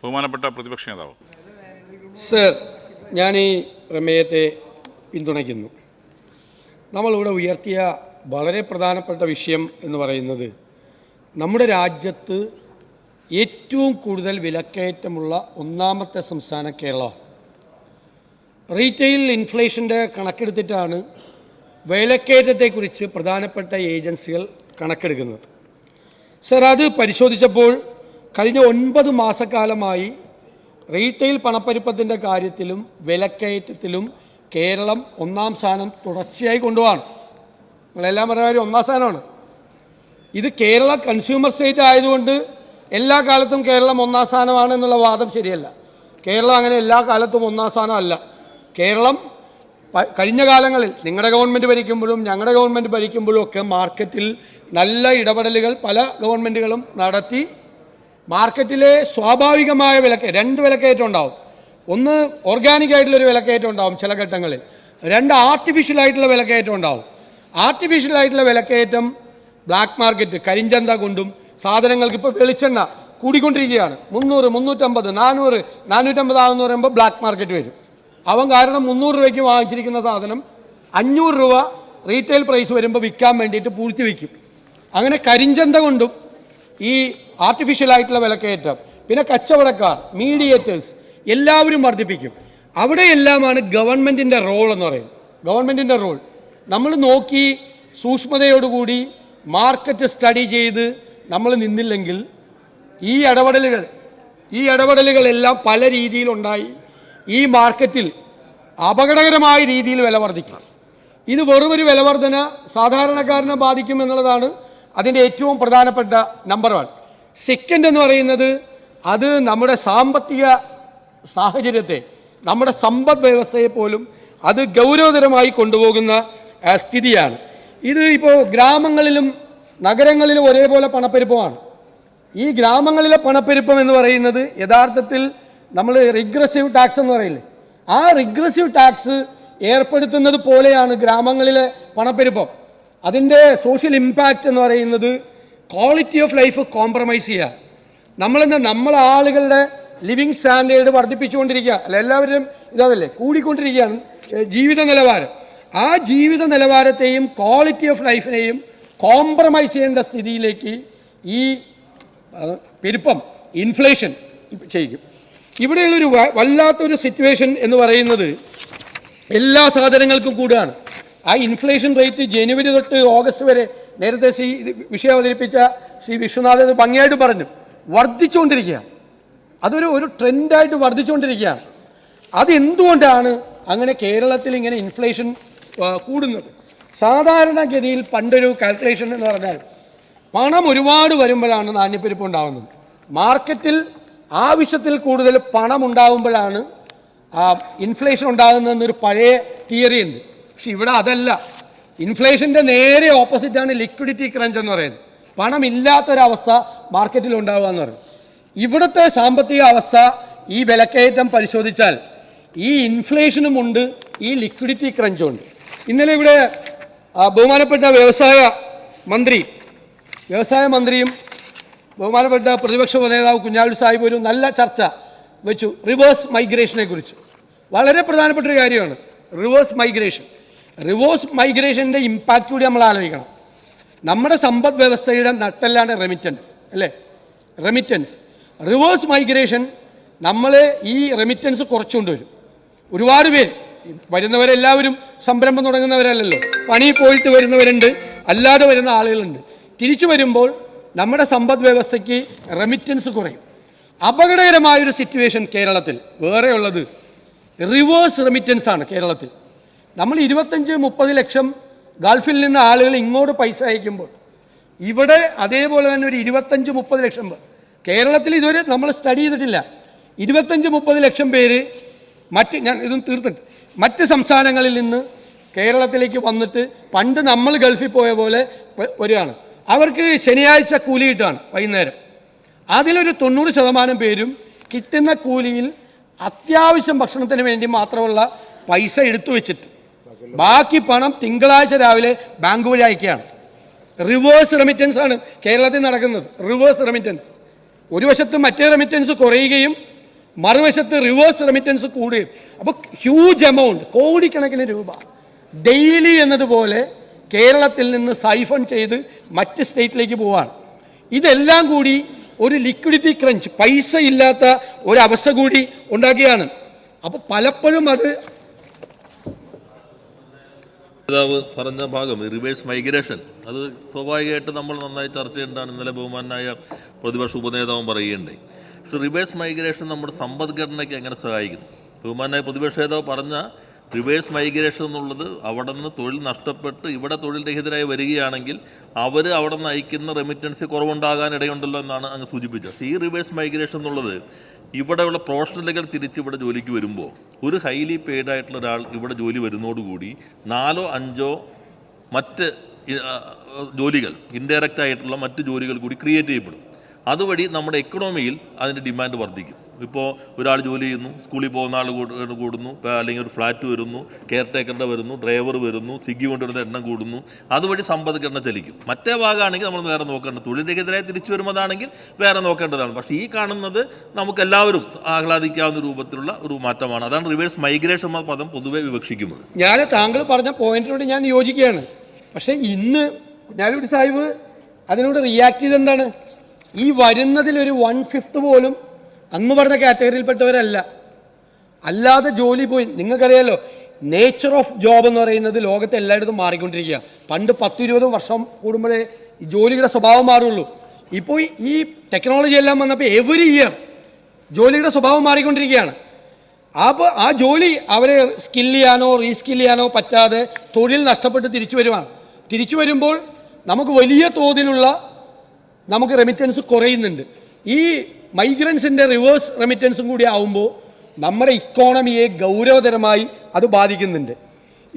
ബഹുമാനപ്പെട്ട പ്രതിപക്ഷ നേതാവ്. സർ, ഞാൻ ഈ പ്രമേയത്തെ പിന്തുണയ്ക്കുന്നു. നമ്മളിവിടെ ഉയർത്തിയ വളരെ പ്രധാനപ്പെട്ട വിഷയം എന്ന് പറയുന്നത് നമ്മുടെ രാജ്യത്ത് ഏറ്റവും കൂടുതൽ വിലക്കയറ്റമുള്ള ഒന്നാമത്തെ സംസ്ഥാനം കേരളമാണ്. റീറ്റെയിൽ ഇൻഫ്ലേഷൻ്റെ കണക്കെടുത്തിട്ടാണ് വിലക്കയറ്റത്തെക്കുറിച്ച് പ്രധാനപ്പെട്ട ഏജൻസികൾ കണക്കെടുക്കുന്നത്. സർ, അത് പരിശോധിച്ചപ്പോൾ കഴിഞ്ഞ 9 മാസക്കാലമായി റീറ്റെയിൽ പണപ്പെരുപ്പത്തിൻ്റെ കാര്യത്തിലും വിലക്കയറ്റത്തിലും കേരളം ഒന്നാം സ്ഥാനം തുടർച്ചയായി കൊണ്ടുപോകാണ്. നിങ്ങളെല്ലാം പറയുന്ന ഒന്നാം സ്ഥാനമാണ്. ഇത് കേരള കൺസ്യൂമർ സ്റ്റേറ്റ് ആയതുകൊണ്ട് എല്ലാ കാലത്തും കേരളം ഒന്നാം സ്ഥാനമാണ് എന്നുള്ള വാദം ശരിയല്ല. കേരളം അങ്ങനെ എല്ലാ കാലത്തും ഒന്നാം സ്ഥാനമല്ല. കേരളം കഴിഞ്ഞ കാലങ്ങളിൽ നിങ്ങളുടെ ഗവൺമെൻറ് ഭരിക്കുമ്പോഴും ഞങ്ങളുടെ ഗവൺമെൻറ് ഭരിക്കുമ്പോഴും ഒക്കെ മാർക്കറ്റിൽ നല്ല ഇടപെടലുകൾ പല ഗവൺമെൻറ്റുകളും നടത്തി മാർക്കറ്റിലെ സ്വാഭാവികമായ രണ്ട് വിലക്കയറ്റം ഉണ്ടാവും. ഒന്ന് ഓർഗാനിക് ആയിട്ടുള്ളൊരു വിലക്കയറ്റം ഉണ്ടാവും ചില ഘട്ടങ്ങളിൽ. രണ്ട് ആർട്ടിഫിഷ്യൽ ആയിട്ടുള്ള വിലക്കയറ്റം ഉണ്ടാവും. ആർട്ടിഫിഷ്യൽ ആയിട്ടുള്ള വിലക്കയറ്റം ബ്ലാക്ക് മാർക്കറ്റ് കരിഞ്ചന്ത കൊണ്ടും സാധനങ്ങൾക്ക് ഇപ്പോൾ വെളിച്ചെണ്ണ കൂടിക്കൊണ്ടിരിക്കുകയാണ്. 300, 350, 400, 450 ആകുമെന്ന് പറയുമ്പോൾ ബ്ലാക്ക് മാർക്കറ്റ് വരും. അവൻ കാരണം 300 രൂപയ്ക്ക് വാങ്ങിച്ചിരിക്കുന്ന സാധനം 500 രൂപ റീറ്റെയിൽ പ്രൈസ് വരുമ്പോൾ വിൽക്കാൻ വേണ്ടിയിട്ട് പൂഴ്ത്തി വയ്ക്കും. അങ്ങനെ കരിഞ്ചന്ത കൊണ്ടും ഈ ആർട്ടിഫിഷ്യൽ ആയിട്ടുള്ള വിലക്കയറ്റം, പിന്നെ കച്ചവടക്കാർ, മീഡിയേറ്റേഴ്സ് എല്ലാവരും വർദ്ധിപ്പിക്കും. അവിടെയെല്ലാമാണ് ഗവൺമെൻറ്റിൻ്റെ റോൾ എന്ന് പറയുന്നത്. ഗവൺമെൻറ്റിൻ്റെ റോൾ നമ്മൾ നോക്കി സൂക്ഷ്മതയോടുകൂടി മാർക്കറ്റ് സ്റ്റഡി ചെയ്ത് നമ്മൾ നിന്നില്ലെങ്കിൽ ഈ ഇടപെടലുകളെല്ലാം പല രീതിയിലുണ്ടായി ഈ മാർക്കറ്റിൽ അപകടകരമായ രീതിയിൽ വില വർദ്ധിക്കും. ഇത് വെറുമൊരു വില വർധന സാധാരണക്കാരനെ ബാധിക്കും എന്നുള്ളതാണ് അതിൻ്റെ ഏറ്റവും പ്രധാനപ്പെട്ട നമ്പർ 1. സെക്കൻഡ് എന്ന് പറയുന്നത് അത് നമ്മുടെ സാമ്പത്തിക സാഹചര്യത്തെ, നമ്മുടെ സമ്പദ് വ്യവസ്ഥയെ പോലും അത് ഗൗരവതരമായി കൊണ്ടുപോകുന്ന സ്ഥിതിയാണ്. ഇത് ഇപ്പോൾ ഗ്രാമങ്ങളിലും നഗരങ്ങളിലും ഒരേപോലെ പണപ്പെരുപ്പമാണ്. ഈ ഗ്രാമങ്ങളിലെ പണപ്പെരുപ്പം എന്ന് പറയുന്നത് യഥാർത്ഥത്തിൽ നമ്മൾ റിഗ്രസീവ് ടാക്സ് എന്ന് പറയില്ലേ, ആ റിഗ്രസീവ് ടാക്സ് ഏർപ്പെടുത്തുന്നത് പോലെയാണ് ഗ്രാമങ്ങളിലെ പണപ്പെരുപ്പം. അതിൻ്റെ സോഷ്യൽ ഇമ്പാക്റ്റ് എന്ന് പറയുന്നത് ക്വാളിറ്റി ഓഫ് ലൈഫ് കോംപ്രമൈസ് ചെയ്യുക. നമ്മളെ ആളുകളുടെ ലിവിങ് സ്റ്റാൻഡേർഡ് വർദ്ധിപ്പിച്ചുകൊണ്ടിരിക്കുക. അല്ല, എല്ലാവരും ഇതല്ലേ കൂടിക്കൊണ്ടിരിക്കുകയാണ് ജീവിത നിലവാരം. ആ ജീവിത നിലവാരത്തെയും ക്വാളിറ്റി ഓഫ് ലൈഫിനെയും കോംപ്രമൈസ് ചെയ്യേണ്ട സ്ഥിതിയിലേക്ക് ഈ പെരുപ്പം ഇൻഫ്ലേഷൻ ചെയ്യും. ഇവിടെയുള്ളൊരു വല്ലാത്തൊരു സിറ്റുവേഷൻ എന്ന് പറയുന്നത് എല്ലാ സാധനങ്ങൾക്കും കൂടുകയാണ്. ആ ഇൻഫ്ലേഷൻ റേറ്റ് ജനുവരി തൊട്ട് ഓഗസ്റ്റ് വരെ നേരത്തെ വിഷയം അവതരിപ്പിച്ച ശ്രീ വിശ്വനാഥ് ഭംഗിയായിട്ട് പറഞ്ഞു, വർദ്ധിച്ചുകൊണ്ടിരിക്കുകയാണ്. അതൊരു ട്രെൻഡായിട്ട് വർദ്ധിച്ചുകൊണ്ടിരിക്കുകയാണ്. അതെന്തുകൊണ്ടാണ് അങ്ങനെ കേരളത്തിൽ ഇങ്ങനെ ഇൻഫ്ലേഷൻ കൂടുന്നത്? സാധാരണഗതിയിൽ പണ്ടൊരു കാൽക്കുലേഷൻ എന്ന് പറഞ്ഞാൽ പണം ഒരുപാട് വരുമ്പോഴാണ് നാണ്യപ്പെരുപ്പം ഉണ്ടാകുന്നത്. മാർക്കറ്റിൽ ആവശ്യത്തിൽ കൂടുതൽ പണം ഉണ്ടാകുമ്പോഴാണ് ഇൻഫ്ലേഷൻ ഉണ്ടാകുന്നതെന്നൊരു പഴയ തിയറി ഉണ്ട്. പക്ഷെ ഇവിടെ അതല്ല. ഇൻഫ്ലേഷൻ്റെ നേരെ ഓപ്പോസിറ്റാണ് ലിക്വിഡിറ്റി ക്രഞ്ച് എന്ന് പറയുന്നത്. പണം ഇല്ലാത്തൊരവസ്ഥ മാർക്കറ്റിൽ ഉണ്ടാവുക എന്ന് പറയും. ഇവിടുത്തെ സാമ്പത്തിക അവസ്ഥ ഈ വിലക്കയറ്റം പരിശോധിച്ചാൽ ഈ ഇൻഫ്ലേഷനുമുണ്ട്, ഈ ലിക്വിഡിറ്റി ക്രഞ്ചും ഉണ്ട്. ഇന്നലെ ഇവിടെ ബഹുമാനപ്പെട്ട വ്യവസായ മന്ത്രിയും ബഹുമാനപ്പെട്ട പ്രതിപക്ഷ നേതാവ് കുഞ്ഞാലിക്കുട്ടി സാഹിബ് ഒരു നല്ല ചർച്ച വെച്ചു റിവേഴ്സ് മൈഗ്രേഷനെ കുറിച്ച്. വളരെ പ്രധാനപ്പെട്ട ഒരു കാര്യമാണ് റിവേഴ്സ് മൈഗ്രേഷൻ്റെ ഇമ്പാക്റ്റ് കൂടി നമ്മൾ ആലോചിക്കണം. നമ്മുടെ സമ്പദ് വ്യവസ്ഥയുടെ നട്ടെല്ലാണ് റെമിറ്റൻസ്, അല്ലേ? റിവേഴ്സ് മൈഗ്രേഷൻ നമ്മൾ ഈ റെമിറ്റൻസ് കുറച്ചുകൊണ്ടുവരും. ഒരുപാട് പേര് വരുന്നവരെല്ലാവരും സംരംഭം തുടങ്ങുന്നവരല്ലല്ലോ. പണി പോയിട്ട് വരുന്നവരുണ്ട്, അല്ലാതെ വരുന്ന ആളുകളുണ്ട്. തിരിച്ചു വരുമ്പോൾ നമ്മുടെ സമ്പദ് വ്യവസ്ഥയ്ക്ക് റെമിറ്റൻസ് കുറയും. അപകടകരമായൊരു സിറ്റുവേഷൻ കേരളത്തിൽ വേറെ ഉള്ളത് റിവേഴ്സ് റെമിറ്റൻസ് ആണ്. കേരളത്തിൽ നമ്മൾ 25-30 ലക്ഷം ഗൾഫിൽ നിന്ന് ആളുകൾ ഇങ്ങോട്ട് പൈസ അയക്കുമ്പോൾ ഇവിടെ അതേപോലെ തന്നെ ഒരു 25-30 ലക്ഷം കേരളത്തിൽ ഇതുവരെ നമ്മൾ സ്റ്റഡി ചെയ്തിട്ടില്ല. 25-30 ലക്ഷം പേര് മറ്റ് സംസ്ഥാനങ്ങളിൽ നിന്ന് കേരളത്തിലേക്ക് വന്നിട്ട് പണ്ട് നമ്മൾ ഗൾഫിൽ പോയ പോലെ വരികയാണ്. അവർക്ക് ശനിയാഴ്ച കൂലി കിട്ടുകയാണ് വൈകുന്നേരം. അതിലൊരു 90% പേരും കിട്ടുന്ന കൂലിയിൽ അത്യാവശ്യം ഭക്ഷണത്തിന് വേണ്ടി മാത്രമുള്ള പൈസ എടുത്തു വെച്ചിട്ട് ബാക്കി പണം തിങ്കളാഴ്ച രാവിലെ ബാങ്ക് വഴി അയക്കുകയാണ്. റിവേഴ്സ് റെമിറ്റൻസ് ആണ് കേരളത്തിൽ നടക്കുന്നത്. റിവേഴ്സ് റെമിറ്റൻസ് ഒരു വശത്ത് മറ്റേ റെമിറ്റൻസ് കുറയുകയും മറുവശത്ത് റിവേഴ്സ് റെമിറ്റൻസ് കൂടുകയും, അപ്പോൾ ഹ്യൂജ് എമൗണ്ട്, കോടിക്കണക്കിന് രൂപ ഡെയിലി എന്നതുപോലെ കേരളത്തിൽ നിന്ന് സൈഫൺ ചെയ്ത് മറ്റ് സ്റ്റേറ്റിലേക്ക് പോവാണ്. ഇതെല്ലാം കൂടി ഒരു ലിക്വിഡിറ്റി ക്രഞ്ച്, പൈസ ഇല്ലാത്ത ഒരവസ്ഥ കൂടി ഉണ്ടാക്കുകയാണ്. അപ്പോൾ പലപ്പോഴും അത് പറഞ്ഞ ഭാഗം റിവേഴ്സ് മൈഗ്രേഷൻ, അത് സ്വാഭാവികമായിട്ട് നമ്മൾ നന്നായി ചർച്ച ചെയ്യേണ്ടതാണ്. ഇന്നലെ ബഹുമാനായ പ്രതിപക്ഷ ഉപനേതാവും പറയുകയുണ്ടായി. പക്ഷേ റിവേഴ്സ് മൈഗ്രേഷൻ നമ്മുടെ സമ്പദ്ഘടനയ്ക്ക് എങ്ങനെ സഹായിക്കുന്നു? ബഹുമാനായ പ്രതിപക്ഷ നേതാവ് പറഞ്ഞ റിവേഴ്സ് മൈഗ്രേഷൻ എന്നുള്ളത് അവിടെ നിന്ന് തൊഴിൽ നഷ്ടപ്പെട്ട് ഇവിടെ തൊഴിൽ രഹിതരായി വരികയാണെങ്കിൽ അവർ അവിടെ നിന്ന് അയക്കുന്ന റെമിറ്റൻസ് കുറവുണ്ടാകാൻ ഇടയുണ്ടല്ലോ എന്നാണ് അങ്ങ് സൂചിപ്പിച്ചത്. പക്ഷേ ഈ റിവേഴ്സ് മൈഗ്രേഷൻ എന്നുള്ളത് ഇവിടെയുള്ള പ്രൊഫഷണലുകൾ തിരിച്ചിവിടെ ജോലിക്ക് വരുമ്പോൾ ഒരു ഹൈലി പെയ്ഡ് ആയിട്ടുള്ള ഒരാൾ ഇവിടെ ജോലി വരുന്നതോടുകൂടി 4 or 5 മറ്റ് ജോലികൾ, ഇൻഡയറക്റ്റ് ആയിട്ടുള്ള മറ്റ് ജോലികൾ കൂടി ക്രിയേറ്റ് ചെയ്യപ്പെടും. അതുവഴി നമ്മുടെ എക്കണോമിയിൽ അതിൻ്റെ ഡിമാൻഡ് വർദ്ധിക്കും. ഇപ്പോൾ ഒരാൾ ജോലി ചെയ്യുന്നു, സ്കൂളിൽ പോകുന്ന ആൾ കൂടുന്നു, അല്ലെങ്കിൽ ഒരു ഫ്ലാറ്റ് വരുന്നു, കെയർ ടേക്കറുടെ വരുന്നു, ഡ്രൈവർ വരുന്നു, സ്വിഗ്ഗി കൊണ്ടുവരുന്ന എണ്ണം കൂടുന്നു. അതുവഴി സമ്പദ്ഘടന ചലിക്കും. മറ്റേ ഭാഗമാണെങ്കിൽ നമ്മൾ വേറെ നോക്കേണ്ടത്, തൊഴിൽ രഹിതരായി തിരിച്ചു വരുന്നതാണെങ്കിൽ വേറെ നോക്കേണ്ടതാണ്. പക്ഷേ ഈ കാണുന്നത് നമുക്കെല്ലാവരും ആഹ്ലാദിക്കാവുന്ന രൂപത്തിലുള്ള ഒരു മാറ്റമാണ്. അതാണ് റിവേഴ്സ് മൈഗ്രേഷൻ എന്ന പദം പൊതുവെ വിവക്ഷിക്കുന്നത്. ഞാൻ താങ്കൾ പറഞ്ഞ പോയിന്റിനോട് ഞാൻ യോജിക്കുകയാണ്. പക്ഷേ ഇന്ന് കുഞ്ഞാലിക്കുട്ടി സാഹിബ് അതിനോട് റിയാക്ട് ചെയ്തെന്താണ്? ഈ വരുന്നതിൽ ഒരു 1/5 പോലും അന്ന് പറഞ്ഞ കാറ്റഗറിയിൽപ്പെട്ടവരല്ല. അല്ലാതെ ജോലി പോയി. നിങ്ങൾക്കറിയാലോ, നേച്ചർ ഓഫ് ജോബ് എന്ന് പറയുന്നത് ലോകത്തെ എല്ലായിടത്തും മാറിക്കൊണ്ടിരിക്കുക. പണ്ട് 10-20 വർഷം കൂടുമ്പോഴേ ഈ ജോലിയുടെ സ്വഭാവം മാറുള്ളൂ. ഇപ്പോൾ ഈ ടെക്നോളജി എല്ലാം വന്നപ്പോൾ എവറി ഇയർ ജോലിയുടെ സ്വഭാവം മാറിക്കൊണ്ടിരിക്കുകയാണ്. അപ്പോൾ ആ ജോലി അവരെ സ്കില്ല് ചെയ്യാനോ റീസ്കില്ല് ചെയ്യാനോ പറ്റാതെ തൊഴിൽ നഷ്ടപ്പെട്ട് തിരിച്ചു വരുവാണ്. തിരിച്ചു വരുമ്പോൾ നമുക്ക് വലിയ തോതിലുള്ള നമുക്ക് റെമിറ്റൻസ് കുറയുന്നുണ്ട്. ഈ മൈഗ്രൻസിൻ്റെ റിവേഴ്സ് റെമിറ്റൻസും കൂടി ആവുമ്പോൾ നമ്മുടെ ഇക്കോണമിയെ ഗൗരവതരമായി അത് ബാധിക്കുന്നുണ്ട്.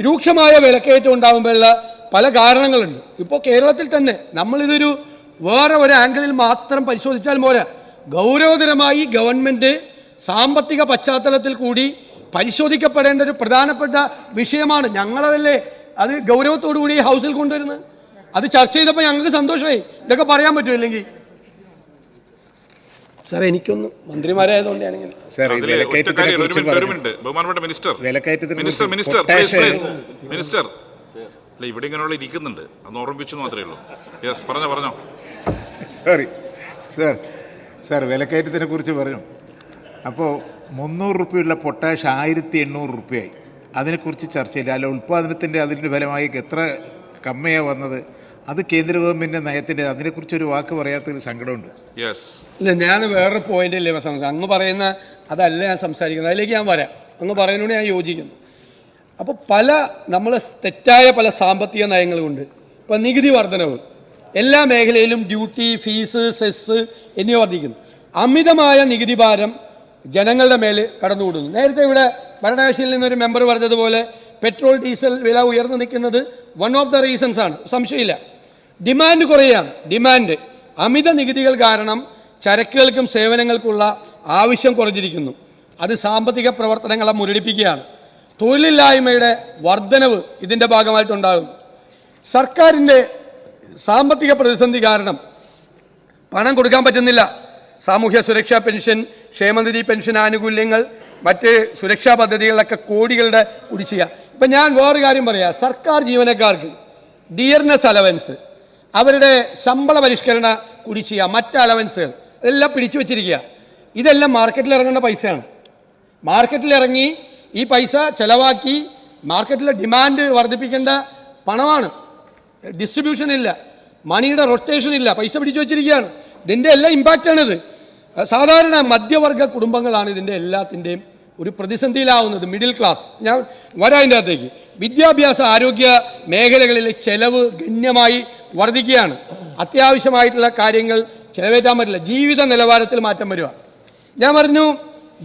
രൂക്ഷമായ വിലക്കയറ്റം ഉണ്ടാകുമ്പോഴുള്ള പല കാരണങ്ങളുണ്ട്. ഇപ്പോൾ കേരളത്തിൽ തന്നെ നമ്മളിതൊരു വേറെ ഒരു ആംഗിളിൽ മാത്രം പരിശോധിച്ചാൽ പോരാ, ഗൗരവതരമായി ഗവൺമെൻറ് സാമ്പത്തിക പശ്ചാത്തലത്തിൽ കൂടി പരിശോധിക്കപ്പെടേണ്ട ഒരു പ്രധാനപ്പെട്ട വിഷയമാണ്. ഞങ്ങളല്ലേ അത് ഗൗരവത്തോടു കൂടി ഹൗസിൽ കൊണ്ടുവരുന്നത്. അത് ചർച്ച ചെയ്തപ്പോൾ ഞങ്ങൾക്ക് സന്തോഷമായി. ഇതൊക്കെ പറയാൻ പറ്റുമോ? ഇല്ലെങ്കിൽ സാർ എനിക്കൊന്ന് മന്ത്രിമാരായതുകൊണ്ട് ഞാനിങ്ങനെ മിനിസ്റ്റർ ഇവിടെ ഇങ്ങനെയുള്ള ഇരിക്കുന്നുണ്ട്, അന്ന് ഓർമ്മിപ്പിച്ചു മാത്രമേ ഉള്ളൂ. യെസ്, പറഞ്ഞോ. സോറി സാർ, വിലക്കയറ്റത്തിനെ കുറിച്ച് പറഞ്ഞു. അപ്പോൾ 300 രൂപയുള്ള പൊട്ടാഷ് 1800 രൂപയായി. അതിനെക്കുറിച്ച് ചർച്ചയില്ല. അല്ല, ഉൽപ്പാദനത്തിൻ്റെ അതിൻ്റെ ഫലമായി എത്ര കമ്മയാണ് വന്നത്? അത് കേന്ദ്ര ഗവൺമെൻറ്റിൻ്റെ നയത്തിൻ്റെ, അതിനെക്കുറിച്ചൊരു വാക്ക് പറയാത്തൊരു സങ്കടമുണ്ട്. ഇല്ല, ഞാൻ വേറൊരു പോയിന്റില്ലേ അങ്ങ് പറയുന്ന അതല്ല ഞാൻ സംസാരിക്കുന്നത്. അതിലേക്ക് ഞാൻ വരാം. അങ്ങ് പറയുന്നതിനോട് ഞാൻ യോജിക്കുന്നു. അപ്പോൾ നമ്മൾ തെറ്റായ പല സാമ്പത്തിക നയങ്ങളുമുണ്ട്. ഇപ്പോൾ നികുതി വർധനവ്, എല്ലാ മേഖലയിലും ഡ്യൂട്ടി, ഫീസ്, സെസ് എന്നിവ വർദ്ധിക്കുന്നു. അമിതമായ നികുതി ഭാരം ജനങ്ങളുടെ മേൽ കടന്നുകൂടുന്നു. നേരത്തെ ഇവിടെ ഭരണകക്ഷിയിൽ നിന്നൊരു മെമ്പർ പറഞ്ഞതുപോലെ പെട്രോൾ ഡീസൽ വില ഉയർന്നു നിൽക്കുന്നത് വൺ ഓഫ് ദ റീസൺസ് ആണ്, സംശയമില്ല. ഡിമാൻഡ് കുറയാണ്. ഡിമാൻഡ്, അമിത നികുതികൾ കാരണം ചരക്കുകൾക്കും സേവനങ്ങൾക്കുള്ള ആവശ്യം കുറഞ്ഞിരിക്കുന്നു. അത് സാമ്പത്തിക പ്രവർത്തനങ്ങളെ മുരടിപ്പിക്കുകയാണ്. തൊഴിലില്ലായ്മയുടെ വർധനവ് ഇതിൻ്റെ ഭാഗമായിട്ടുണ്ടാകും. സർക്കാരിൻ്റെ സാമ്പത്തിക പ്രതിസന്ധി കാരണം പണം കൊടുക്കാൻ പറ്റുന്നില്ല. സാമൂഹ്യ സുരക്ഷാ പെൻഷൻ, ക്ഷേമനിധി പെൻഷൻ ആനുകൂല്യങ്ങൾ, മറ്റ് സുരക്ഷാ പദ്ധതികളിലൊക്കെ കോടികളുടെ കുടിശ്ശിക. ഇപ്പം ഞാൻ വേറൊരു കാര്യം പറയാം. സർക്കാർ ജീവനക്കാർക്ക് ഡിയർനെസ് അലവൻസ്, അവരുടെ ശമ്പള പരിഷ്കരണ കുടിശ്ശിക, മറ്റ് അലവൻസുകൾ ഇതെല്ലാം പിടിച്ചു വച്ചിരിക്കുക. ഇതെല്ലാം മാർക്കറ്റിൽ ഇറങ്ങേണ്ട പൈസയാണ്. മാർക്കറ്റിലിറങ്ങി ഈ പൈസ ചെലവാക്കി മാർക്കറ്റിലെ ഡിമാൻഡ് വർദ്ധിപ്പിക്കേണ്ട പണമാണ്. ഡിസ്ട്രിബ്യൂഷൻ ഇല്ല, മണിയുടെ റൊട്ടേഷൻ ഇല്ല, പൈസ പിടിച്ചു വച്ചിരിക്കുകയാണ്. ഇതിൻ്റെ എല്ലാം ഇമ്പാക്റ്റാണിത്. സാധാരണ മധ്യവർഗ കുടുംബങ്ങളാണ് ഇതിൻ്റെ എല്ലാത്തിൻ്റെയും ഒരു പ്രതിസന്ധിയിലാവുന്നത്. Middle class. ഞാൻ വരാം അതിൻ്റെ അകത്തേക്ക്. വിദ്യാഭ്യാസ ആരോഗ്യ മേഖലകളിലെ ചെലവ് ഗണ്യമായി വർദ്ധിക്കുകയാണ്. അത്യാവശ്യമായിട്ടുള്ള കാര്യങ്ങൾ ചെലവേറ്റാൻ പറ്റില്ല. ജീവിത നിലവാരത്തിൽ മാറ്റം വരിക. ഞാൻ പറഞ്ഞു,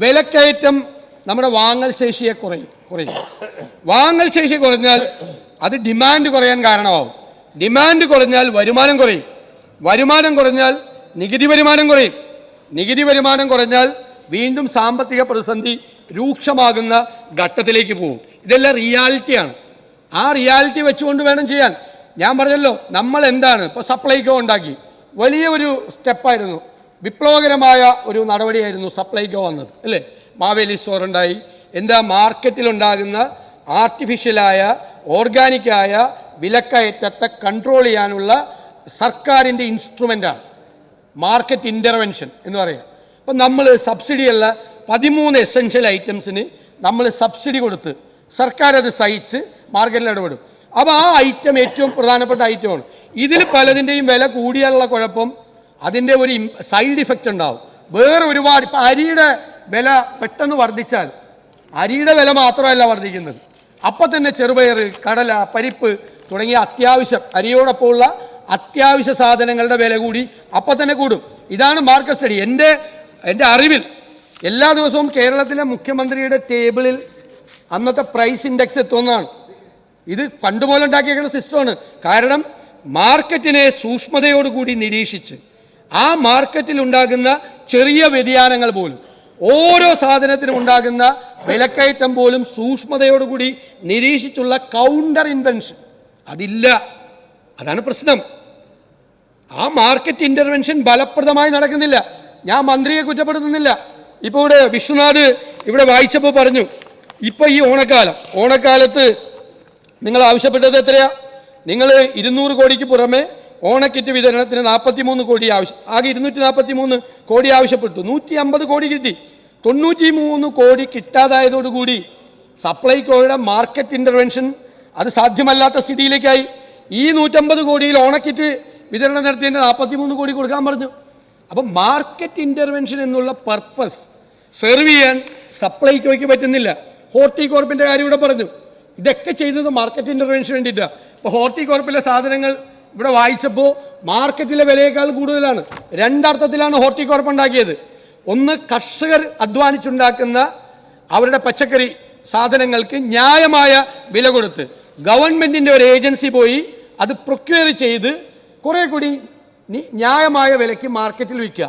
വിലക്കയറ്റം നമ്മുടെ വാങ്ങൽ ശേഷിയെ കുറയും. വാങ്ങൽ ശേഷി കുറഞ്ഞാൽ അത് ഡിമാൻഡ് കുറയാൻ കാരണമാവും. ഡിമാൻഡ് കുറഞ്ഞാൽ വരുമാനം കുറയും. വരുമാനം കുറഞ്ഞാൽ നികുതി വരുമാനം കുറയും. നികുതി വരുമാനം കുറഞ്ഞാൽ വീണ്ടും സാമ്പത്തിക പ്രതിസന്ധി രൂക്ഷമാകുന്ന ഘട്ടത്തിലേക്ക് പോകും. ഇതെല്ലാം റിയാലിറ്റിയാണ്. ആ റിയാലിറ്റി വെച്ചുകൊണ്ട് വേണം ചെയ്യാൻ. ഞാൻ പറഞ്ഞല്ലോ, നമ്മൾ എന്താണ് ഇപ്പോൾ സപ്ലൈകോ ഉണ്ടാക്കി, വലിയ ഒരു സ്റ്റെപ്പായിരുന്നു. വിപ്ലവകരമായ ഒരു നടപടിയായിരുന്നു സപ്ലൈകോ വന്നത്, അല്ലേ? മാവേലി സ്റ്റോർ ഉണ്ടായി. എന്താ മാർക്കറ്റിലുണ്ടാകുന്ന ആർട്ടിഫിഷ്യലായ ഓർഗാനിക്കായ വിലക്കയറ്റത്തെ കൺട്രോൾ ചെയ്യാനുള്ള സർക്കാരിൻ്റെ ഇൻസ്ട്രുമെൻ്റാണ് മാർക്കറ്റ് ഇൻ്റർവെൻഷൻ എന്ന് പറയുക. അപ്പം നമ്മൾ സബ്സിഡിയുള്ള 13 എസെൻഷ്യൽ ഐറ്റംസിന് നമ്മൾ സബ്സിഡി കൊടുത്ത് സർക്കാർ അത് സഹിച്ച് മാർക്കറ്റിൽ ഇടപെടും. അപ്പോൾ ആ ഐറ്റം ഏറ്റവും പ്രധാനപ്പെട്ട ഐറ്റമാണ്. ഇതിൽ പലതിൻ്റെയും വില കൂടിയാലുള്ള കുഴപ്പം അതിൻ്റെ ഒരു സൈഡ് ഇഫക്റ്റ് ഉണ്ടാവും. വേറെ ഒരുപാട്, ഇപ്പം അരിയുടെ വില പെട്ടെന്ന് വർദ്ധിച്ചാൽ അരിയുടെ വില മാത്രമല്ല വർദ്ധിക്കുന്നത്, അപ്പം തന്നെ ചെറുപയർ, കടല, പരിപ്പ് തുടങ്ങിയ അത്യാവശ്യം അരിയോടൊപ്പമുള്ള അത്യാവശ്യ സാധനങ്ങളുടെ വില കൂടി അപ്പം തന്നെ കൂടും. ഇതാണ് മാർക്കറ്റ് സ്റ്റഡി. എൻ്റെ അറിവിൽ എല്ലാ ദിവസവും കേരളത്തിലെ മുഖ്യമന്ത്രിയുടെ ടേബിളിൽ അന്നത്തെ പ്രൈസ് ഇൻഡെക്സ് എത്തുന്നതാണ്. ഇത് പണ്ടുപോലെ ഉണ്ടാക്കിയേക്കുന്ന സിസ്റ്റമാണ്. കാരണം മാർക്കറ്റിനെ സൂക്ഷ്മതയോടുകൂടി നിരീക്ഷിച്ച് ആ മാർക്കറ്റിൽ ഉണ്ടാകുന്ന ചെറിയ വ്യതിയാനങ്ങൾ പോലും, ഓരോ സാധനത്തിനും ഉണ്ടാകുന്ന വിലക്കയറ്റം പോലും സൂക്ഷ്മതയോടുകൂടി നിരീക്ഷിച്ചുള്ള കൗണ്ടർ ഇൻവെൻഷൻ അതില്ല. അതാണ് പ്രശ്നം. ആ മാർക്കറ്റ് ഇൻ്റർവെൻഷൻ ഫലപ്രദമായി നടക്കുന്നില്ല. ഞാൻ മന്ത്രിയെ കുറ്റപ്പെടുത്തുന്നില്ല. ഇപ്പോൾ ഇവിടെ വിശ്വനാഥ് ഇവിടെ വായിച്ചപ്പോൾ പറഞ്ഞു, ഇപ്പോൾ ഈ ഓണക്കാലത്ത് നിങ്ങൾ ആവശ്യപ്പെട്ടത് എത്രയാ? നിങ്ങൾ 200 കോടിക്ക് പുറമെ ഓണക്കിറ്റ് വിതരണത്തിന് 43 കോടി ആകെ 243 കോടി ആവശ്യപ്പെട്ടു. 150 കോടി കിട്ടി. 93 കോടി കിട്ടാതായതോടുകൂടി സപ്ലൈകോയുടെ മാർക്കറ്റ് ഇൻ്റർവെൻഷൻ അത് സാധ്യമല്ലാത്ത സ്ഥിതിയിലേക്കായി. ഈ 150 കോടിയിൽ ഓണക്കിറ്റ് വിതരണം നടത്തിയതിൻ്റെ 43 കോടി കൊടുക്കാൻ പറഞ്ഞു. അപ്പം മാർക്കറ്റ് ഇൻ്റർവെൻഷൻ എന്നുള്ള പർപ്പസ് സെർവ് ചെയ്യാൻ സപ്ലൈകോയ്ക്ക് പറ്റുന്നില്ല. ഹോർട്ടികോർപ്പിൻ്റെ കാര്യം ഇവിടെ പറഞ്ഞു. ഇതൊക്കെ ചെയ്തത് മാർക്കറ്റ് ഇൻ്റർവെൻഷൻ വേണ്ടിയിട്ടാണ്. ഇപ്പോൾ ഹോർട്ടികോർപ്പിലെ സാധനങ്ങൾ ഇവിടെ വായിച്ചപ്പോൾ മാർക്കറ്റിലെ വിലയേക്കാൾ കൂടുതലാണ്. രണ്ടർത്ഥത്തിലാണ് ഹോർട്ടികോർപ്പ് ഉണ്ടാക്കിയത്. ഒന്ന്, കർഷകർ അധ്വാനിച്ചുണ്ടാക്കുന്ന അവരുടെ പച്ചക്കറി സാധനങ്ങൾക്ക് ന്യായമായ വില കൊടുത്ത് ഗവൺമെൻറ്റിൻ്റെ ഒരു ഏജൻസി പോയി അത് പ്രൊക്യൂർ ചെയ്ത് കുറേ കൂടി ന്യായമായ വിലയ്ക്ക് മാർക്കറ്റിൽ വിൽക്കുക.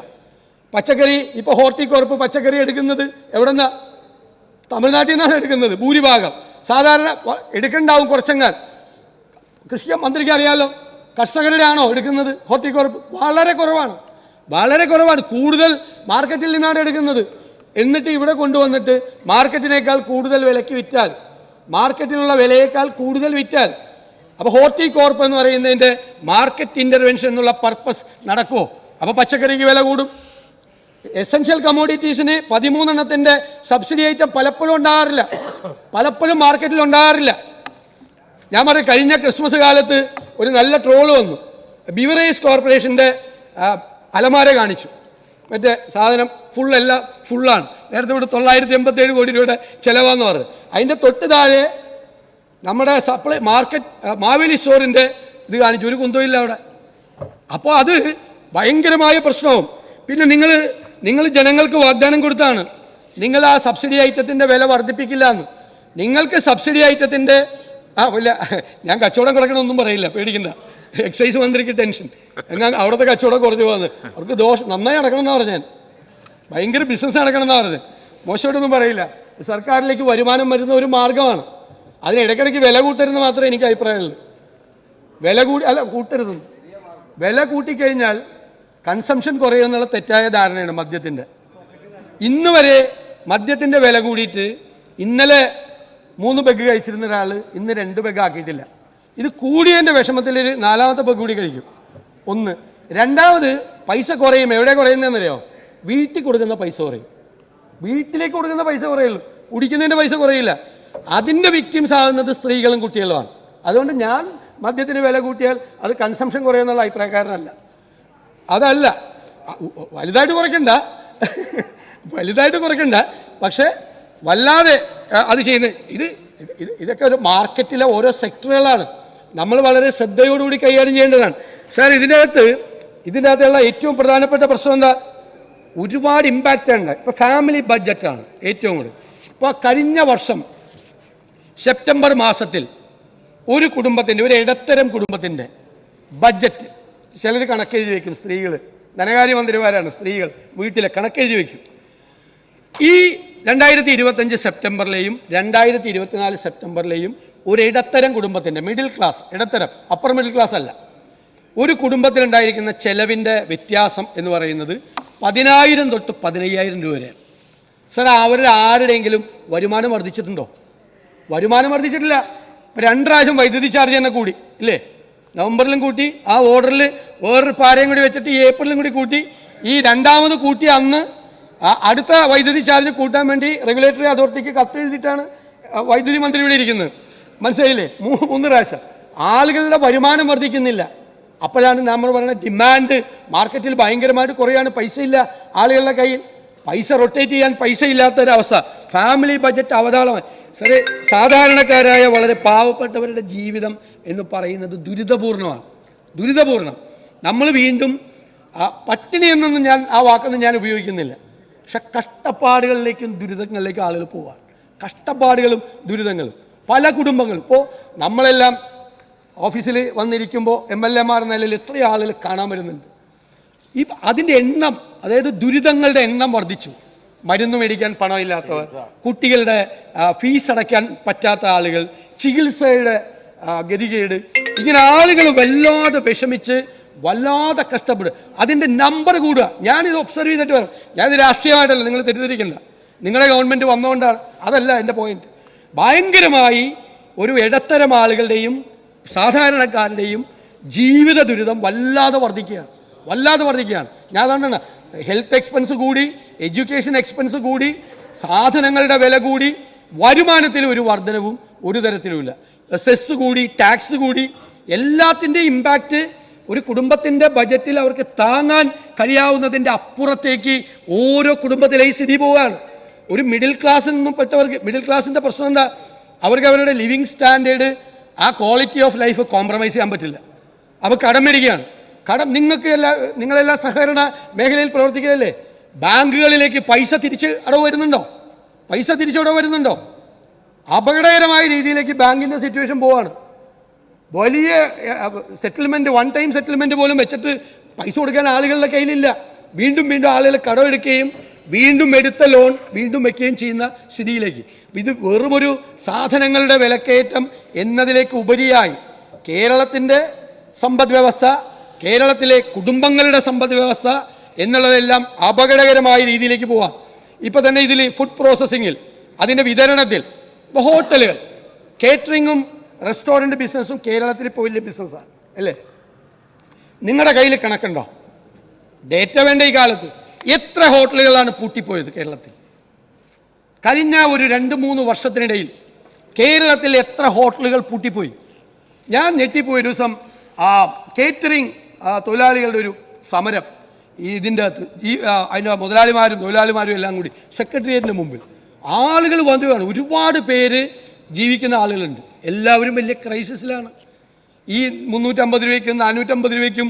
പച്ചക്കറി ഇപ്പോൾ ഹോർട്ടികോർപ്പ് പച്ചക്കറി എടുക്കുന്നത് എവിടെ നിന്നാണ്? തമിഴ്നാട്ടിൽ നിന്നാണ് എടുക്കുന്നത് ഭൂരിഭാഗം. സാധാരണ എടുക്കണ്ടാവും കുറച്ചെങ്ങാൻ. കൃഷി മന്ത്രിക്ക് അറിയാമല്ലോ, കർഷകരുടെ ആണോ എടുക്കുന്നത് ഹോർട്ടികോർപ്പ്? വളരെ കുറവാണ്. കൂടുതൽ മാർക്കറ്റിൽ നിന്നാണ് എടുക്കുന്നത്. എന്നിട്ട് ഇവിടെ കൊണ്ടുവന്നിട്ട് മാർക്കറ്റിനേക്കാൾ കൂടുതൽ വിലയ്ക്ക് വിറ്റാൽ, മാർക്കറ്റിലുള്ള വിലയേക്കാൾ കൂടുതൽ വിറ്റാൽ, അപ്പോൾ ഹോർട്ടികോർപ്പ് എന്ന് പറയുന്നതിൻ്റെ മാർക്കറ്റ് ഇൻ്റർവെൻഷൻ എന്നുള്ള പർപ്പസ് നടക്കുമോ? അപ്പോൾ പച്ചക്കറിക്ക് വില കൂടും. എസെൻഷ്യൽ കമ്മോഡിറ്റീസിന് 13 എണ്ണത്തിൻ്റെ സബ്സിഡി ഐറ്റം പലപ്പോഴും മാർക്കറ്റിൽ ഉണ്ടാകാറില്ല. ഞാൻ പറയും, കഴിഞ്ഞ ക്രിസ്മസ് കാലത്ത് ഒരു നല്ല ട്രോള് വന്നു. ബിവറേജ് കോർപ്പറേഷൻ്റെ അലമാര കാണിച്ചു. മറ്റേ സാധനം എല്ലാം ഫുള്ളാണ്. നേരത്തെ ഇവിടെ 987 കോടി രൂപയുടെ ചിലവാന്ന് പറഞ്ഞു. അതിൻ്റെ തൊട്ട് താഴെ നമ്മുടെ മാവേലി സ്റ്റോറിൻ്റെ ഇത് കാണിച്ചു. ഒരു കുന്തമില്ല അവിടെ. അപ്പോൾ അത് ഭയങ്കരമായ പ്രശ്നവും. പിന്നെ നിങ്ങൾ ജനങ്ങൾക്ക് വാഗ്ദാനം കൊടുത്താണ് നിങ്ങൾ ആ സബ്സിഡി ഐറ്റത്തിൻ്റെ വില വർദ്ധിപ്പിക്കില്ല എന്ന്. നിങ്ങൾക്ക് സബ്സിഡി ഐറ്റത്തിൻ്റെ ഞാൻ കച്ചവടം കുറയ്ക്കണമെന്നും പറയില്ല, പേടിക്കണ്ട. എക്സൈസ് മന്ത്രിക്ക് ടെൻഷൻ, എന്നാൽ അവിടുത്തെ കച്ചവടം കുറഞ്ഞു പോകുന്നത്. അവർക്ക് നന്നായി നടക്കണമെന്നാണ് പറഞ്ഞാൽ, ഭയങ്കര ബിസിനസ് നടക്കണമെന്നാണ് പറഞ്ഞത്. മോശമായിട്ടൊന്നും പറയില്ല. സർക്കാരിലേക്ക് വരുമാനം വരുന്ന ഒരു മാർഗമാണ്. അതിന് ഇടയ്ക്കിടയ്ക്ക് വില കൂട്ടരുതെന്ന് മാത്രമേ എനിക്ക് അഭിപ്രായമുള്ളൂ. കൂട്ടരുത്. വില കൂട്ടിക്കഴിഞ്ഞാൽ കൺസംഷൻ കുറയുമെന്നുള്ള തെറ്റായ ധാരണയാണ് മദ്യത്തിൻ്റെ. ഇന്ന് വരെ മദ്യത്തിൻ്റെ വില കൂടിയിട്ട് ഇന്നലെ 3 പെഗ് കഴിച്ചിരുന്ന ഒരാൾ ഇന്ന് 2 പെഗ് ആക്കിയിട്ടില്ല. ഇത് കൂടിയതിൻ്റെ വിഷമത്തിൽ ഒരു 4ാമത്തെ പെഗ് കൂടി കഴിക്കും. ഒന്ന്. രണ്ടാമത് പൈസ കുറയും. എവിടെ കുറയുന്നതെന്നറിയോ? വീട്ടിൽ കൊടുക്കുന്ന പൈസ കുറയും. വീട്ടിലേക്ക് കൊടുക്കുന്ന പൈസ കുറയുള്ളൂ, കുടിക്കുന്നതിൻ്റെ പൈസ കുറയില്ല. അതിൻ്റെ വിക്ടിംസ് ആകുന്നത് സ്ത്രീകളും കുട്ടികളുമാണ്. അതുകൊണ്ട് ഞാൻ മദ്യത്തിന് വില കൂട്ടിയാൽ അത് കൺസംഷൻ കുറയുന്നുള്ള അഭിപ്രായക്കാരനല്ല. അതല്ല, വലുതായിട്ട് കുറയ്ക്കണ്ട, പക്ഷേ വല്ലാതെ അത് ചെയ്യുന്നത് ഇതൊക്കെ ഒരു മാർക്കറ്റിലെ ഓരോ സെക്ടറുകളാണ്. നമ്മൾ വളരെ ശ്രദ്ധയോടുകൂടി കൈകാര്യം ചെയ്യേണ്ടതാണ്. സാർ, ഇതിൻ്റെ അകത്തുള്ള ഏറ്റവും പ്രധാനപ്പെട്ട പ്രശ്നം എന്താ? ഒരുപാട് ഇമ്പാക്റ്റ് ഉണ്ട്. ഇപ്പോൾ ഫാമിലി ബഡ്ജറ്റാണ് ഏറ്റവും കൂടുതൽ. ഇപ്പോൾ കഴിഞ്ഞ വർഷം സെപ്റ്റംബർ മാസത്തിൽ ഒരു ഇടത്തരം കുടുംബത്തിൻ്റെ ബഡ്ജറ്റ് ചിലർ കണക്കെഴുതി വയ്ക്കും. സ്ത്രീകൾ, ധനകാര്യമന്ത്രിമാരാണ് സ്ത്രീകൾ, വീട്ടിലെ കണക്കെഴുതി വയ്ക്കും. ഈ 2025 സെപ്റ്റംബറിലെയും 2024 സെപ്റ്റംബറിലെയും ഒരു ഇടത്തരം കുടുംബത്തിൻ്റെ മിഡിൽ ക്ലാസ്, ഇടത്തരം, അപ്പർ മിഡിൽ ക്ലാസ് അല്ല, ഒരു കുടുംബത്തിലുണ്ടായിരിക്കുന്ന ചെലവിൻ്റെ വ്യത്യാസം എന്ന് പറയുന്നത് 10,000 തൊട്ട് 15,000 രൂപ വരെ. സാർ, അവരുടെ ആരുടെയെങ്കിലും വരുമാനം വർദ്ധിച്ചിട്ടുണ്ടോ? വരുമാനം വർദ്ധിച്ചിട്ടില്ല. ഇപ്പം 2 പ്രാവശ്യം വൈദ്യുതി ചാർജ് തന്നെ കൂടി ഇല്ലേ? നവംബറിലും കൂട്ടി, ആ ഓർഡറിൽ വേറൊരു പാരയും കൂടി വെച്ചിട്ട് ഈ ഏപ്രിലും കൂടി കൂട്ടി. ഈ രണ്ടാമത് കൂട്ടി അന്ന് അടുത്ത വൈദ്യുതി ചാർജ് കൂട്ടാൻ വേണ്ടി റെഗുലേറ്ററി അതോറിറ്റിക്ക് കത്ത് എഴുതിയിട്ടാണ് വൈദ്യുതി മന്ത്രി ഇവിടെ ഇരിക്കുന്നത്. മനസ്സിലായില്ലേ? 3 പ്രാവശ്യം. ആളുകളുടെ വരുമാനം വർദ്ധിക്കുന്നില്ല. അപ്പോഴാണ് നമ്മൾ പറയുന്നത് ഡിമാൻഡ് മാർക്കറ്റിൽ ഭയങ്കരമായിട്ട് കുറയാണ്. പൈസ ഇല്ല ആളുകളുടെ കയ്യിൽ, പൈസ റൊട്ടേറ്റ് ചെയ്യാൻ പൈസ ഇല്ലാത്തൊരവസ്ഥ. Family budget അവതാളമായി. സാറേ, സാധാരണക്കാരായ വളരെ പാവപ്പെട്ടവരുടെ ജീവിതം എന്ന് പറയുന്നത് ദുരിതപൂർണമാണ്. ദുരിതപൂർണം. നമ്മൾ വീണ്ടും പട്ടിണി എന്നൊന്നും ഞാൻ ആ വാക്കൊന്നും ഞാൻ ഉപയോഗിക്കുന്നില്ല. പക്ഷെ കഷ്ടപ്പാടുകളിലേക്കും ദുരിതങ്ങളിലേക്കും ആളുകൾ പോവാണ്. കഷ്ടപ്പാടുകളും ദുരിതങ്ങളും പല കുടുംബങ്ങളും. ഇപ്പോൾ നമ്മളെല്ലാം ഓഫീസിൽ വന്നിരിക്കുമ്പോൾ MLA-മാർ നിലയിൽ എത്രയോ ആളുകൾ കാണാൻ വരുന്നുണ്ട്. അതിൻ്റെ എണ്ണം, അതായത് ദുരിതങ്ങളുടെ എണ്ണം വർദ്ധിച്ചു. മരുന്ന് മേടിക്കാൻ പണമില്ലാത്തവർ, കുട്ടികളുടെ ഫീസ് അടയ്ക്കാൻ പറ്റാത്ത ആളുകൾ, ചികിത്സയുടെ ഗതികേട്, ഇങ്ങനെ ആളുകൾ വല്ലാതെ വിഷമിച്ച് വല്ലാതെ കഷ്ടപ്പെടുക. അതിൻ്റെ നമ്പർ കൂടുക. ഞാനിത് ഒബ്സർവ് ചെയ്തിട്ട് വരാം. ഞാനിത് രാഷ്ട്രീയമായിട്ടല്ല, നിങ്ങൾ തെറ്റിദ്ധരിക്കണ്ട. നിങ്ങളുടെ ഗവൺമെൻറ് വന്നുകൊണ്ടാണ്, അതല്ല എൻ്റെ പോയിന്റ്. ഭയങ്കരമായി ഒരു ഇടത്തരം ആളുകളുടെയും സാധാരണക്കാരുടെയും ജീവിത ദുരിതം വല്ലാതെ വർദ്ധിക്കുകയാണ്. ഞാൻ അതുകൊണ്ടാണ് ഹെൽത്ത് എക്സ്പെൻസ് കൂടി, എഡ്യൂക്കേഷൻ എക്സ്പെൻസ് കൂടി, സാധനങ്ങളുടെ വില കൂടി, വരുമാനത്തിൽ ഒരു വർധനവും ഒരു തരത്തിലുമില്ല. സെസ് കൂടി, ടാക്സ് കൂടി, എല്ലാത്തിൻ്റെയും ഇമ്പാക്റ്റ് ഒരു കുടുംബത്തിൻ്റെ ബജറ്റിൽ അവർക്ക് താങ്ങാൻ കഴിയാവുന്നതിൻ്റെ അപ്പുറത്തേക്ക് ഓരോ കുടുംബത്തിലെ ഈ സ്ഥിതി പോവുകയാണ്. ഒരു മിഡിൽ ക്ലാസ്സിൽ നിന്നും പെട്ടവർക്ക്, മിഡിൽ ക്ലാസിൻ്റെ പ്രശ്നം എന്താ? അവർക്ക് അവരുടെ ലിവിങ് സ്റ്റാൻഡേർഡ്, ആ ക്വാളിറ്റി ഓഫ് ലൈഫ് കോംപ്രമൈസ് ചെയ്യാൻ പറ്റില്ല. അപ്പോൾ കടം മേടിക്കുകയാണ്. നിങ്ങളെല്ലാം സഹകരണ മേഖലയിൽ പ്രവർത്തിക്കുകയല്ലേ? ബാങ്കുകളിലേക്ക് പൈസ തിരിച്ച് അടവ് വരുന്നുണ്ടോ? അപകടകരമായ രീതിയിലേക്ക് ബാങ്കിൻ്റെ സിറ്റുവേഷൻ പോവാണ്. വലിയ സെറ്റിൽമെൻറ്റ്, 1 ടൈം സെറ്റിൽമെൻറ്റ് പോലും വെച്ചിട്ട് പൈസ കൊടുക്കാൻ ആളുകളുടെ കയ്യിലില്ല. വീണ്ടും ആളുകൾ കടമെടുക്കുകയും വീണ്ടും എടുത്ത ലോൺ വീണ്ടും വയ്ക്കുകയും ചെയ്യുന്ന സ്ഥിതിയിലേക്ക്. ഇത് വെറുമൊരു സാധനങ്ങളുടെ വിലക്കയറ്റം എന്നതിലേക്ക് ഉപരിയായി കേരളത്തിൻ്റെ സമ്പദ് വ്യവസ്ഥ, കേരളത്തിലെ കുടുംബങ്ങളുടെ സമ്പദ് വ്യവസ്ഥ എന്നുള്ളതെല്ലാം അപകടകരമായ രീതിയിലേക്ക് പോവാം. ഇപ്പോൾ തന്നെ ഇതിൽ ഫുഡ് പ്രോസസ്സിങ്ങിൽ, അതിൻ്റെ വിതരണത്തിൽ, ഇപ്പോൾ ഹോട്ടലുകൾ, കേറ്ററിങ്ങും റെസ്റ്റോറൻറ്റ് ബിസിനസ്സും കേരളത്തിൽ ഇപ്പോൾ വലിയ ബിസിനസ്സാണ് അല്ലേ? നിങ്ങളുടെ കയ്യിൽ കണക്കുണ്ടോ? ഡേറ്റ വേണ്ട ഈ കാലത്ത്. എത്ര ഹോട്ടലുകളാണ് പൂട്ടിപ്പോയത് കേരളത്തിൽ? കഴിഞ്ഞ ഒരു 2-3 വർഷത്തിനിടയിൽ കേരളത്തിൽ എത്ര ഹോട്ടലുകൾ പൂട്ടിപ്പോയി? ഞാൻ ഞെട്ടിപ്പോയി. ഒരു ദിവസം കേറ്ററിംഗ് തൊഴിലാളികളുടെ ഒരു സമരം ഇതിൻ്റെ അകത്ത്, അതിൻ്റെ മുതലാളിമാരും തൊഴിലാളിമാരും എല്ലാം കൂടി സെക്രട്ടേറിയറ്റിന് മുമ്പിൽ ആളുകൾ വന്നുകയാണ്. ഒരുപാട് പേര് ജീവിക്കുന്ന ആളുകളുണ്ട്. എല്ലാവരും വലിയ ക്രൈസിസിലാണ്. ഈ 350 രൂപയ്ക്കും 450 രൂപയ്ക്കും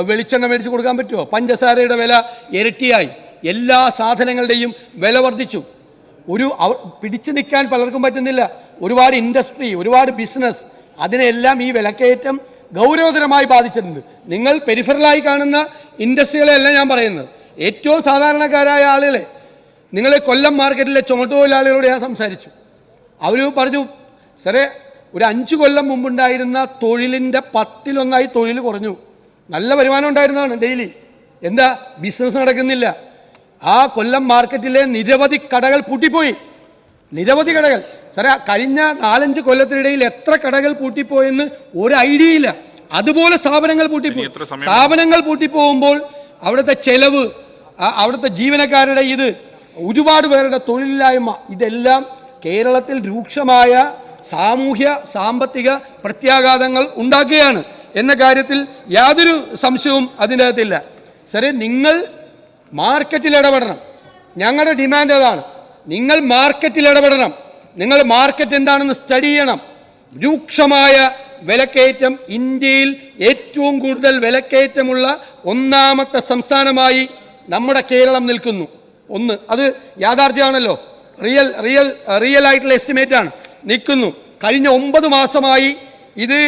വെളിച്ചെണ്ണ മേടിച്ച് കൊടുക്കാൻ പറ്റുമോ? പഞ്ചസാരയുടെ വില ഇരട്ടിയായി. എല്ലാ സാധനങ്ങളുടെയും വില വർദ്ധിച്ചു. പിടിച്ചു നിൽക്കാൻ പലർക്കും പറ്റുന്നില്ല. ഒരുപാട് ഇൻഡസ്ട്രി, ഒരുപാട് ബിസിനസ്, അതിനെല്ലാം ഈ വിലക്കയറ്റം ഗൗരവതരമായി ബാധിച്ചിട്ടുണ്ട്. നിങ്ങൾ പെരിഫറലായി കാണുന്ന ഇൻഡസ്ട്രികളെയല്ല ഞാൻ പറയുന്നത്. ഏറ്റവും സാധാരണക്കാരായ ആളുകളെ, നിങ്ങൾ കൊല്ലം മാർക്കറ്റിലെ ചുമട്ടുതൊഴിലാളികളോട് ഞാൻ സംസാരിച്ചു. അവർ പറഞ്ഞു, സാറേ, ഒരു 5 കൊല്ലം മുമ്പുണ്ടായിരുന്ന തൊഴിലിൻ്റെ 10-1 തൊഴിൽ കുറഞ്ഞു. നല്ല വരുമാനം ഉണ്ടായിരുന്നതാണ് ഡെയിലി. എന്താ? ബിസിനസ് നടക്കുന്നില്ല. ആ കൊല്ലം മാർക്കറ്റിലെ നിരവധി കടകൾ പൂട്ടിപ്പോയി. നിരവധി കടകൾ. സാറേ, കഴിഞ്ഞ 4-5 കൊല്ലത്തിനിടയിൽ എത്ര കടകൾ പൂട്ടിപ്പോയെന്ന് ഒരു ഐഡിയ ഇല്ല. അതുപോലെ സ്ഥാപനങ്ങൾ പൂട്ടിപ്പോയി. സ്ഥാപനങ്ങൾ പൂട്ടിപ്പോകുമ്പോൾ അവിടുത്തെ ചെലവ്, അവിടുത്തെ ജീവനക്കാരുടെ ഒരുപാട് പേരുടെ തൊഴിലില്ലായ്മ, ഇതെല്ലാം കേരളത്തിൽ രൂക്ഷമായ സാമൂഹ്യ സാമ്പത്തിക പ്രത്യാഘാതങ്ങൾ ഉണ്ടാക്കുകയാണ് എന്ന കാര്യത്തിൽ യാതൊരു സംശയവും അതിൻ്റെ അകത്തില്ല. സാറേ, നിങ്ങൾ മാർക്കറ്റിൽ ഇടപെടണം. ഞങ്ങളുടെ ഡിമാൻഡ് അതാണ്. നിങ്ങൾ മാർക്കറ്റിൽ ഇടപെടണം. നിങ്ങൾ മാർക്കറ്റ് എന്താണെന്ന് സ്റ്റഡി ചെയ്യണം. രൂക്ഷമായ വിലക്കയറ്റം, ഇന്ത്യയിൽ ഏറ്റവും കൂടുതൽ വിലക്കയറ്റമുള്ള 1ാമത്തെ സംസ്ഥാനമായി നമ്മുടെ കേരളം നിൽക്കുന്നു. അത് യാഥാർത്ഥ്യമാണല്ലോ. റിയൽ ആയിട്ടുള്ള എസ്റ്റിമേറ്റാണ്. നിൽക്കുന്നു. കഴിഞ്ഞ 9 മാസമായി ഇത്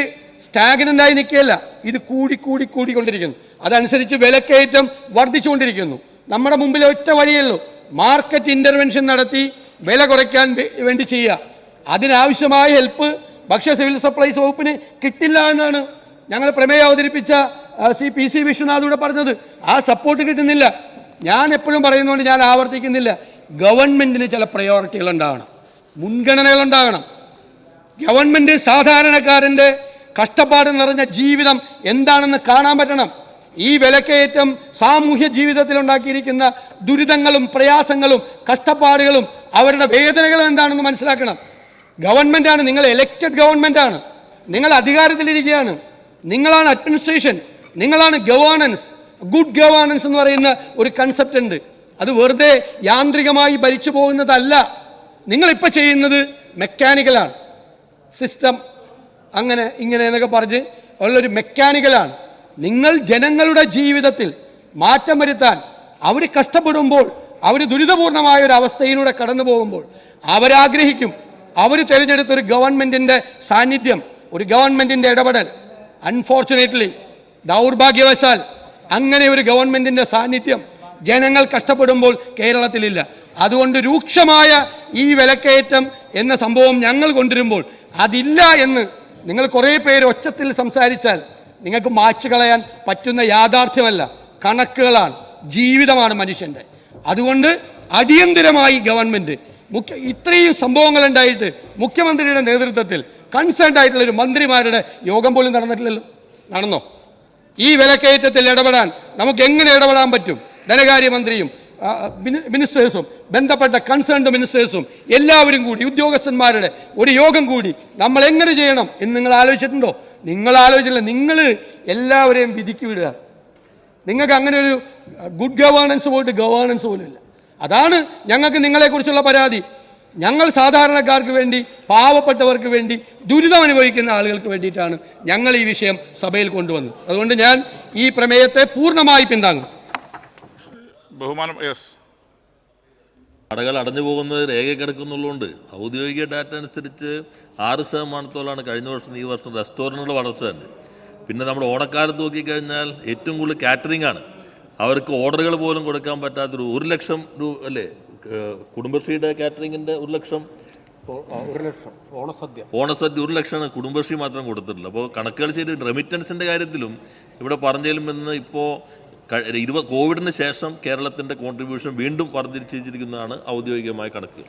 സ്റ്റാഗ്നൻ്റായി നിൽക്കുകയല്ല, ഇത് കൂടിക്കൊണ്ടിരിക്കുന്നു. അതനുസരിച്ച് വിലക്കയറ്റം വർദ്ധിച്ചുകൊണ്ടിരിക്കുന്നു. നമ്മുടെ മുമ്പിൽ ഒറ്റ വഴിയല്ലോ, മാർക്കറ്റ് ഇൻ്റർവെൻഷൻ നടത്തി വില കുറയ്ക്കാൻ വേണ്ടി ചെയ്യുക. അതിനാവശ്യമായ ഹെൽപ്പ് ഭക്ഷ്യ സിവിൽ സപ്ലൈസ് വകുപ്പിന് കിട്ടില്ല എന്നാണ് ഞങ്ങൾ പ്രമേയം അവതരിപ്പിച്ച PC വിശ്വനാഥ് ഇവിടെ പറഞ്ഞത്. ആ സപ്പോർട്ട് കിട്ടുന്നില്ല. ഞാൻ എപ്പോഴും പറയുന്നതുകൊണ്ട് ഞാൻ ആവർത്തിക്കുന്നില്ല, ഗവൺമെൻറ്റിന് ചില പ്രയോറിറ്റികൾ ഉണ്ടാകണം, മുൻഗണനകൾ ഉണ്ടാകണം. ഗവൺമെൻറ് സാധാരണക്കാരൻ്റെ കഷ്ടപ്പാട് നിറഞ്ഞ ജീവിതം എന്താണെന്ന് കാണാൻ പറ്റണം. ഈ വിലക്കയറ്റം സാമൂഹ്യ ജീവിതത്തിൽ ഉണ്ടാക്കിയിരിക്കുന്ന ദുരിതങ്ങളും പ്രയാസങ്ങളും കഷ്ടപ്പാടുകളും അവരുടെ വേദനകളും എന്താണെന്ന് മനസ്സിലാക്കണം. ഗവൺമെൻറ്റാണ്, നിങ്ങൾ എലക്റ്റഡ് ഗവൺമെൻറ്റാണ്, നിങ്ങൾ അധികാരത്തിലിരിക്കുകയാണ്, നിങ്ങളാണ് അഡ്മിനിസ്ട്രേഷൻ, നിങ്ങളാണ് ഗവേണൻസ്. ഗുഡ് ഗവേണൻസ് എന്ന് പറയുന്ന ഒരു കൺസെപ്റ്റ് ഉണ്ട്. അത് വെറുതെ യാന്ത്രികമായി ഭരിച്ചു പോകുന്നതല്ല. നിങ്ങളിപ്പോൾ ചെയ്യുന്നത് മെക്കാനിക്കലാണ്, സിസ്റ്റം അങ്ങനെ ഇങ്ങനെ എന്നൊക്കെ പറഞ്ഞ് ഉള്ളൊരു മെക്കാനിക്കലാണ്. നിങ്ങൾ ജനങ്ങളുടെ ജീവിതത്തിൽ മാറ്റം വരുത്താൻ അവർ കഷ്ടപ്പെടുമ്പോൾ, അവർ ദുരിതപൂർണമായ ഒരു അവസ്ഥയിലൂടെ കടന്നു പോകുമ്പോൾ അവരാഗ്രഹിക്കും, അവർ തിരഞ്ഞെടുത്തൊരു ഗവൺമെൻറ്റിൻ്റെ സാന്നിധ്യം, ഒരു ഗവൺമെൻറ്റിൻ്റെ ഇടപെടൽ. അൺഫോർച്ചുനേറ്റ്ലി, ദൗർഭാഗ്യവശാൽ അങ്ങനെ ഒരു ഗവൺമെൻറ്റിൻ്റെ സാന്നിധ്യം ജനങ്ങൾ കഷ്ടപ്പെടുമ്പോൾ കേരളത്തിലില്ല. അതുകൊണ്ട് രൂക്ഷമായ ഈ വിലക്കയറ്റം എന്ന സംഭവം ഞങ്ങൾ കൊണ്ടുവരുമ്പോൾ അതില്ല എന്ന് നിങ്ങൾ കുറേ പേര് ഒച്ചത്തിൽ സംസാരിച്ചാൽ നിങ്ങൾക്ക് മായ്ച്ചു കളയാൻ പറ്റുന്ന യാഥാർത്ഥ്യമല്ല, കണക്കുകളാണ്, ജീവിതമാണ് മനുഷ്യൻ്റെ. അതുകൊണ്ട് അടിയന്തിരമായി ഗവൺമെൻറ് ഇത്രയും സംഭവങ്ങളുണ്ടായിട്ട് മുഖ്യമന്ത്രിയുടെ നേതൃത്വത്തിൽ കൺസേൺഡ് ആയിട്ടുള്ളൊരു മന്ത്രിമാരുടെ യോഗം പോലും നടന്നിട്ടില്ലല്ലോ. നടന്നോ? ഈ വിലക്കയറ്റത്തിൽ ഇടപെടാൻ നമുക്ക് എങ്ങനെ ഇടപെടാൻ പറ്റും? ധനകാര്യമന്ത്രിയും മിനിസ്റ്റേഴ്സും ബന്ധപ്പെട്ട കൺസേൺഡ് മിനിസ്റ്റേഴ്സും എല്ലാവരും കൂടി ഉദ്യോഗസ്ഥന്മാരുടെ ഒരു യോഗം കൂടി നമ്മൾ എങ്ങനെ ചെയ്യണം എന്ന് നിങ്ങൾ ആലോചിച്ചിട്ടുണ്ടോ? നിങ്ങൾ ആലോചിച്ചില്ല. നിങ്ങൾ എല്ലാവരെയും വിധിക്ക് വിടുക. നിങ്ങൾക്ക് അങ്ങനെ ഒരു ഗുഡ് ഗവേണൻസ് പോയിട്ട് ഗവേണൻസ് പോലും ഇല്ല. അതാണ് ഞങ്ങൾക്ക് നിങ്ങളെക്കുറിച്ചുള്ള പരാതി. ഞങ്ങൾ സാധാരണക്കാർക്ക് വേണ്ടി, പാവപ്പെട്ടവർക്ക് വേണ്ടി, ദുരിതം അനുഭവിക്കുന്ന ആളുകൾക്ക് വേണ്ടിയിട്ടാണ് ഞങ്ങൾ ഈ വിഷയം സഭയിൽ കൊണ്ടുവന്നത്. അതുകൊണ്ട് ഞാൻ ഈ പ്രമേയത്തെ പൂർണ്ണമായി പിന്താങ്ങും. ബഹുമാനം. യെസ്. കടകൾ അടഞ്ഞു പോകുന്നത് രേഖക്കെടുക്കുന്നുള്ളതുകൊണ്ട് ഔദ്യോഗിക ഡാറ്റ അനുസരിച്ച് 6% കഴിഞ്ഞ വർഷം ഈ വർഷം റെസ്റ്റോറൻറ്റുകളുടെ വളർച്ച തന്നെ. പിന്നെ നമ്മുടെ ഓണക്കാലത്ത് നോക്കിക്കഴിഞ്ഞാൽ ഏറ്റവും കൂടുതൽ കാറ്ററിംഗ് ആണ്. അവർക്ക് ഓർഡറുകൾ പോലും കൊടുക്കാൻ പറ്റാത്തൊരു 1 ലക്ഷം രൂപ അല്ലേ കുടുംബശ്രീയുടെ കാറ്ററിങ്ങിൻ്റെ 1 ലക്ഷം ഓണസദ്യ 1 ലക്ഷമാണ് കുടുംബശ്രീ മാത്രം കൊടുത്തിട്ടുള്ളത്. അപ്പോൾ കണക്കുകൾ ചെയ്ത് റെമിറ്റൻസിൻ്റെ കാര്യത്തിലും ഇവിടെ പറഞ്ഞതിലും നിന്ന് ഇപ്പോൾ കോവിഡിന് ശേഷം കേരളത്തിൻ്റെ കോൺട്രിബ്യൂഷൻ വീണ്ടും വർദ്ധിച്ചിരിക്കുന്നതാണ് ഔദ്യോഗികമായ കണക്ക്.